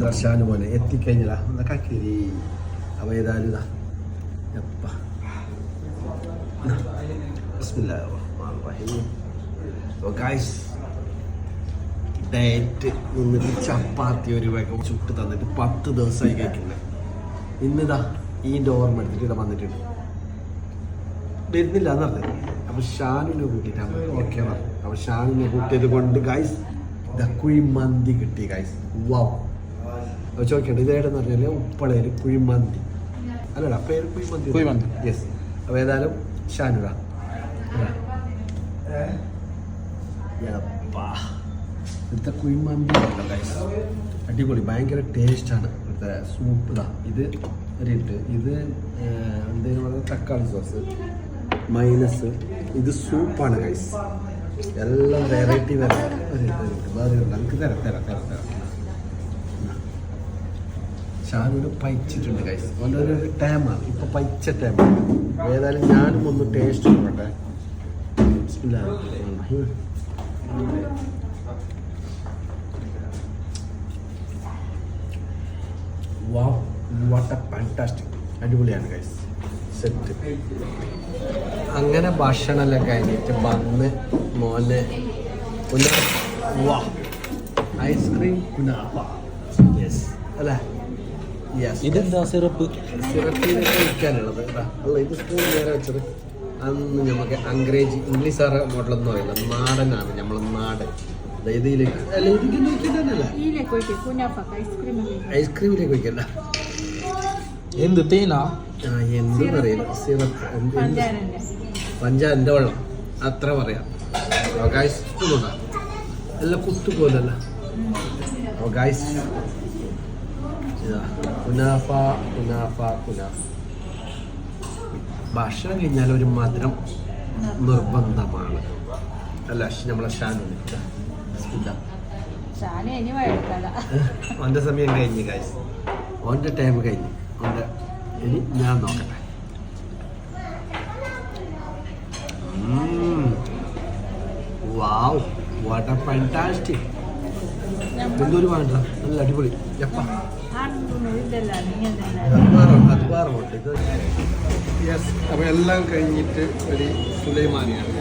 ദർശാന് പോലെ എത്തിക്കഴിഞ്ഞതാ എന്നൊക്കെ കിരി. അപ്പോൾ ഏതായാലും ഇതാ എപ്പ ഗൈസ് ഡയറ്റ് നിന്നിട്ട് ചപ്പാത്തി ഒരു വേഗം ചുട്ട് തന്നിട്ട് 10 ദിവസമായി കഴിക്കുന്നത്. ഇന്നിതാ ഈ ഓർമ്മ എടുത്തിട്ട് ഇവിടെ വന്നിട്ടുണ്ട്. വരുന്നില്ല എന്ന് പറഞ്ഞത്. അപ്പോൾ ഷാനുവിനെ കൂട്ടിയിട്ടാണ് ഓക്കെ പറഞ്ഞു. അപ്പോൾ ഷാനുവിനെ കൂട്ടിയത് കൊണ്ട് ഗൈസ് കുഴിമന്തി കിട്ടി ഗൈസ്. വാവ്. അപ്പോൾ ചോദിക്കട്ടെ ഇതേടെന്ന് പറഞ്ഞാൽ ഉപ്പളയിൽ കുഴിമന്തി അല്ലടാ പേര് കുഴിമന്തി. യെസ്. അപ്പോൾ ഏതായാലും ഷാനുടാ ഇവിടുത്തെ കുഴിമന്തി ഉണ്ടല്ലോ ഗൈസ്, അടിപൊളി, ഭയങ്കര ടേസ്റ്റാണ് ഇവിടുത്തെ സൂപ്പ്. ഇതാ ഇത് ഒരിട്ട്, ഇത് എന്തെങ്കിലും പറയുക തക്കാളി സോസ്, മൈനസ്, ഇത് സൂപ്പാണ് ഗൈസ്. എല്ലാം വെറൈറ്റി വേറെ നമുക്ക് തരാം. ഷാനൂന് പൈച്ചിട്ടുണ്ട് ഗൈസ്. അവൻ്റെ ഒരു ടൈമാണ് ഇപ്പോൾ പൈച്ച ടൈമാണ്. ഏതായാലും ഞാനും ഒന്ന് ടേസ്റ്റ് നോക്കട്ടെ. വാവ്, വാട്ട് എ ഫാന്റാസ്റ്റിക്, അടിപൊളിയാണ് ഗൈസ്. സെറ്റ്. അങ്ങനെ ഭക്ഷണമെല്ലാം കഴിഞ്ഞിട്ട് വന്ന് മോനെ വാ ഐസ്ക്രീം കുനാഫ. യെസ് അല്ലേ? യെസ്. ഇതെന്താ സിറപ്പ് കഴിക്കാനുള്ളത് അല്ല, ഇത് സ്പൂൺ നേരെ വെച്ചത്. അന്ന് നമുക്ക് അംഗ്രേജി ഇംഗ്ലീഷ് സാറ് മോഡലൊന്നും അറിയില്ല, നാടനാണ് നമ്മളെ നാടൻ. ഇതിലേക്ക് അല്ല, ഐസ്ക്രീമിലേക്ക് വയ്ക്കല്ല. എന്ത് തേനാ എന്തും അറിയില്ല. സിറപ്പ് പഞ്ചാരൻ്റെ വെള്ളം അത്ര പറയാം. ഗൈസ് ഇതുകൊണ്ടാ എല്ലാം കുത്തുപോലല്ല. ഗൈസ് കുനാഫ. ഭക്ഷണം കഴിഞ്ഞാൽ ഒരു മധുരം നിർബന്ധമാണ് അല്ല നമ്മളെ ഷാനുവിന്. ഓൻ്റെ സമയം കഴിഞ്ഞ് ഗൈസ്, ഓൻ്റെ ടൈം കഴിഞ്ഞ്. ഓൻ്റെ ഇനി ഞാൻ നോക്കട്ടെ. വാവ്, വാട്ട് എ ഫാന്റാസ്റ്റിക്. എന്തൊരു വേണ്ട, നല്ല അടിപൊളി. അത് വേറെ ഇത്. യെസ്. അപ്പോൾ എല്ലാം കഴിഞ്ഞിട്ട് ഒരു സുലൈമാനിയാണ്.